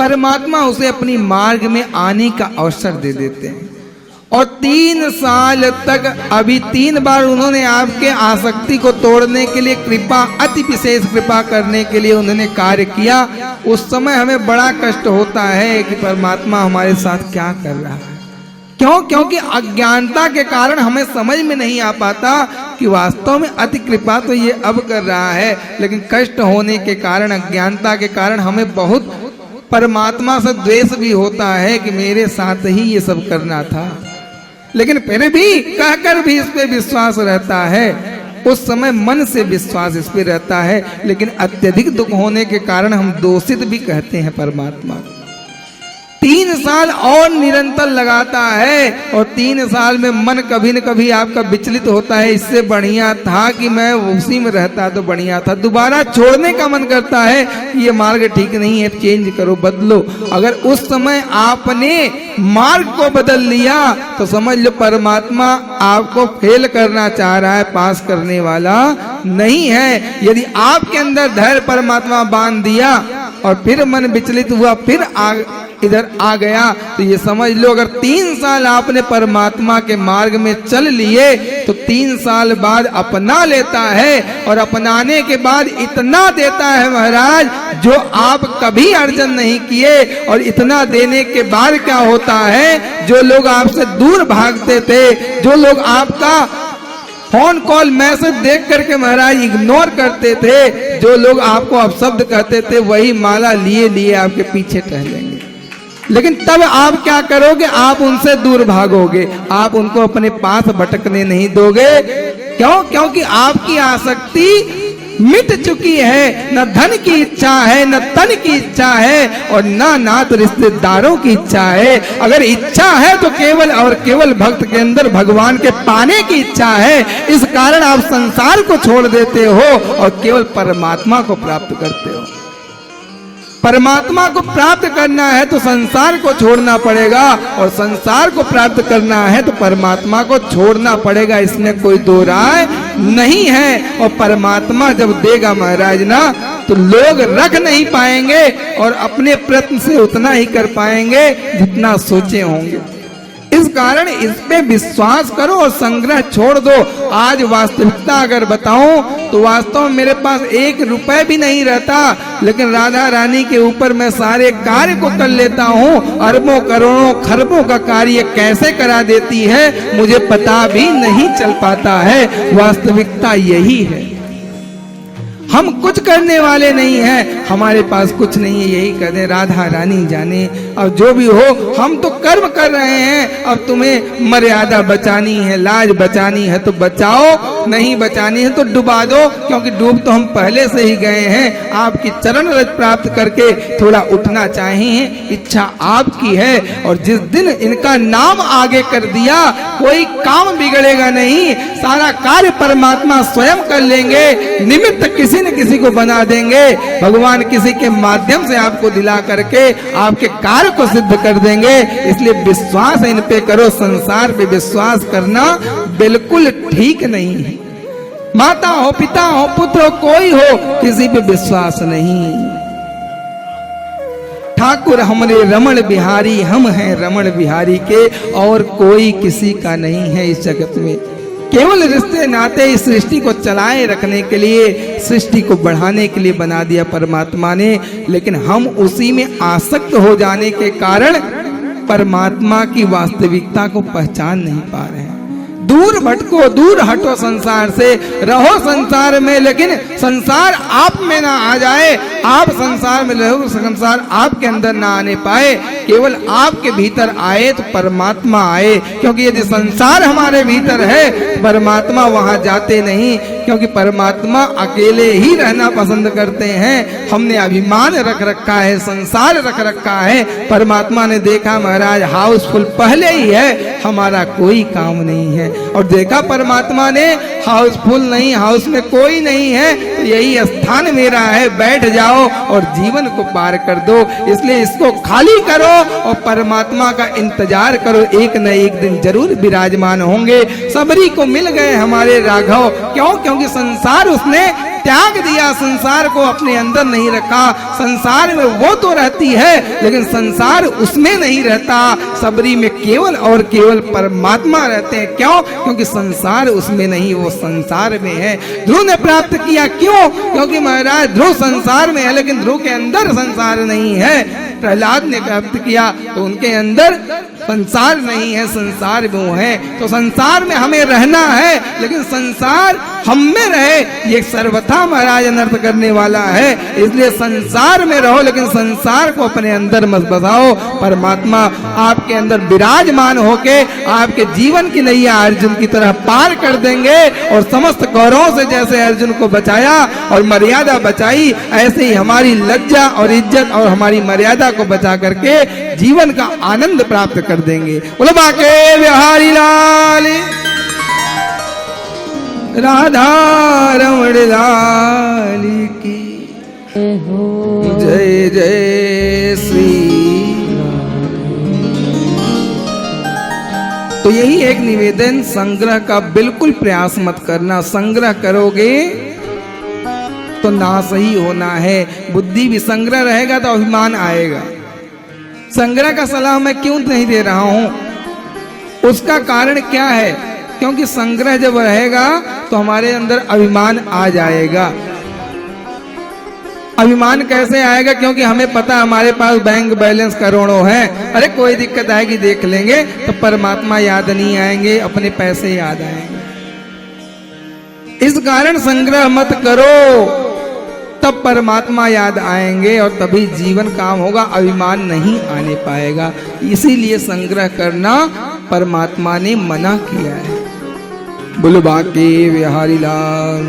परमात्मा उसे अपनी मार्ग में आने का अवसर दे देते हैं। और 3 साल तक अभी 3 बार उन्होंने आपके आसक्ति को तोड़ने के लिए कृपा, अति विशेष कृपा करने के लिए उन्होंने कार्य किया। उस समय हमें बड़ा कष्ट होता है कि परमात्मा हमारे साथ क्या कर रहा है। क्यों? क्योंकि अज्ञानता के कारण हमें समझ में नहीं आ पाता कि वास्तव में अति कृपा तो ये अब कर रहा है, लेकिन कष्ट होने के कारण, अज्ञानता के कारण हमें बहुत परमात्मा से द्वेष भी होता है कि मेरे साथ ही ये सब करना था। लेकिन फिर भी कहकर भी इस पे विश्वास रहता है। उस समय मन से विश्वास इस पे रहता है, लेकिन अत्यधिक दुख होने के कारण हम दोषित भी कहते हैं परमात्मा। 3 साल और निरंतर लगाता है और 3 साल में मन कभी न कभी आपका विचलित होता है, इससे बढ़िया था कि मैं उसी में रहता तो बढ़िया था। दोबारा छोड़ने का मन करता है कि ये मार्ग ठीक नहीं है, चेंज करो, बदलो। अगर उस समय आपने मार्ग को बदल लिया तो समझ लो परमात्मा आपको फेल करना चाह रहा है, पास करने वाला नहीं है। यदि आपके अंदर धैर्य परमात्मा बांध दिया और फिर मन विचलित हुआ, फिर इधर आ गया, तो ये समझ लो अगर 3 साल आपने परमात्मा के मार्ग में चल लिए तो 3 साल बाद अपना लेता है। और अपनाने के बाद इतना देता है महाराज जो आप कभी अर्जन नहीं किए। और इतना देने के बाद क्या होता है, जो लोग आपसे दूर भागते थे, जो लोग आपका फोन कॉल मैसेज देख करके महाराज इग्नोर करते थे, जो लोग आपको अपशब्द कहते थे, वही माला लिए लिए आपके पीछे टहलेंगे। लेकिन तब आप क्या करोगे? आप उनसे दूर भागोगे, आप उनको अपने पास भटकने नहीं दोगे। क्यों? क्योंकि आपकी आसक्ति मिट चुकी है। न धन की इच्छा है, न तन की इच्छा है, और न नात रिश्तेदारों की इच्छा है। अगर इच्छा है तो केवल और केवल भक्त के अंदर भगवान के पाने की इच्छा है। इस कारण आप संसार को छोड़ देते हो और केवल परमात्मा को प्राप्त करते हो। परमात्मा को प्राप्त करना है तो संसार को छोड़ना पड़ेगा, और संसार को प्राप्त करना है तो परमात्मा को छोड़ना पड़ेगा। इसमें कोई दो राय नहीं है। और परमात्मा जब देगा महाराज ना, तो लोग रख नहीं पाएंगे और अपने प्रयत्न से उतना ही कर पाएंगे जितना सोचे होंगे। इस कारण इस पे विश्वास करो और संग्रह छोड़ दो। आज वास्तविकता अगर बताऊं तो वास्तव में मेरे पास 1 रुपए भी नहीं रहता, लेकिन राधा रानी के ऊपर मैं सारे कार्य को कर लेता हूं। अरबों करोड़ों खरबों का कार्य कैसे करा देती है मुझे पता भी नहीं चल पाता है। वास्तविकता यही है। हम कुछ करने वाले नहीं हैं, हमारे पास कुछ नहीं है, यही कर दे, राधा रानी जाने। अब जो भी हो, हम तो कर्म कर रहे हैं। अब तुम्हें मर्यादा बचानी है, लाज बचानी है तो बचाओ, नहीं बचानी है तो डुबा दो, क्योंकि डूब तो हम पहले से ही गए हैं। आपकी चरण रज प्राप्त करके थोड़ा उठना चाहिए, इच्छा आपकी है। और जिस दिन इनका नाम आगे कर दिया, कोई काम बिगड़ेगा नहीं, सारा कार्य परमात्मा स्वयं कर लेंगे। निमित्त किसी न किसी को बना देंगे। भगवान किसी के माध्यम से आपको दिला करके आपके कार्य को सिद्ध कर देंगे। इसलिए विश्वास इन पे करो। संसार पे विश्वास करना बिल्कुल ठीक नहीं है। माता हो, पिता हो, पुत्र हो, कोई हो, किसी पे विश्वास नहीं। ठाकुर हमरे रमण बिहारी, हम हैं रमण बिहारी के, और कोई किसी का नहीं है इस जगत में। केवल रिश्ते नाते इस सृष्टि को चलाए रखने के लिए, सृष्टि को बढ़ाने के लिए बना दिया परमात्मा ने। लेकिन हम उसी में आसक्त हो जाने के कारण परमात्मा की वास्तविकता को पहचान नहीं पा रहे हैं। दूर भटको, दूर हटो संसार से, रहो संसार में, लेकिन संसार आप में ना आ जाए। आप संसार में रहो, संसार आपके अंदर ना आने पाए। केवल आपके भीतर आए तो परमात्मा आए। क्योंकि यदि संसार हमारे भीतर है, परमात्मा वहां जाते नहीं, क्योंकि परमात्मा अकेले ही रहना पसंद करते हैं। हमने अभिमान रख रखा है, संसार रख रखा है। परमात्मा ने देखा महाराज हाउसफुल पहले ही है, हमारा कोई काम नहीं है। और देखा परमात्मा ने हाउसफुल नहीं, हाउस में कोई नहीं है, तो यही स्थान मेरा है, बैठ जाओ और जीवन को पार कर दो। इसलिए इसको खाली करो और परमात्मा का इंतजार करो। एक न एक दिन जरूर विराजमान होंगे। सबरी को मिल गए हमारे राघव। क्यों? क्योंकि संसार उसने त्याग दिया, संसार को अपने अंदर नहीं रखा। संसार में वो तो रहती है लेकिन संसार उसमें नहीं रहता। सबरी में केवल और केवल परमात्मा रहते हैं। क्यों? क्योंकि संसार उसमें नहीं, वो संसार में है। ध्रुव ने प्राप्त किया, क्यों? क्योंकि महाराज ध्रुव संसार में है लेकिन ध्रुव के अंदर संसार नहीं है। प्रहलाद ने प्राप्त किया तो उनके अंदर संसार नहीं है, संसार में वो है। तो संसार में हमें रहना है लेकिन संसार हम में रहे, ये सर्वथा महाराज अनर्थ करने वाला है। इसलिए संसार में रहो लेकिन संसार को अपने अंदर मत बसाओ। परमात्मा आपके अंदर विराजमान होके आपके जीवन की नैया अर्जुन की तरह पार कर देंगे। और समस्त कौरवों से जैसे अर्जुन को बचाया और मर्यादा बचाई, ऐसे ही हमारी लज्जा और इज्जत और हमारी मर्यादा को बचा करके जीवन का आनंद प्राप्त कर देंगे। बोलो बाके बिहारी लाल राधा रमण लाल की जय जय श्री। तो यही एक निवेदन, संग्रह का बिल्कुल प्रयास मत करना। संग्रह करोगे तो नाश ही होना है। बुद्धि भी संग्रह रहेगा तो अभिमान आएगा। संग्रह का सलाह मैं क्यों नहीं दे रहा हूं, उसका कारण क्या है? क्योंकि संग्रह जब रहेगा तो हमारे अंदर अभिमान आ जाएगा। अभिमान कैसे आएगा? क्योंकि हमें पता हमारे पास बैंक बैलेंस करोड़ों है, अरे कोई दिक्कत आएगी देख लेंगे। तो परमात्मा याद नहीं आएंगे, अपने पैसे याद आएंगे। इस कारण संग्रह मत करो, तब परमात्मा याद आएंगे और तभी जीवन काम होगा, अभिमान नहीं आने पाएगा। इसीलिए संग्रह करना परमात्मा ने मना किया है। बोलो बाके बिहारी लाल।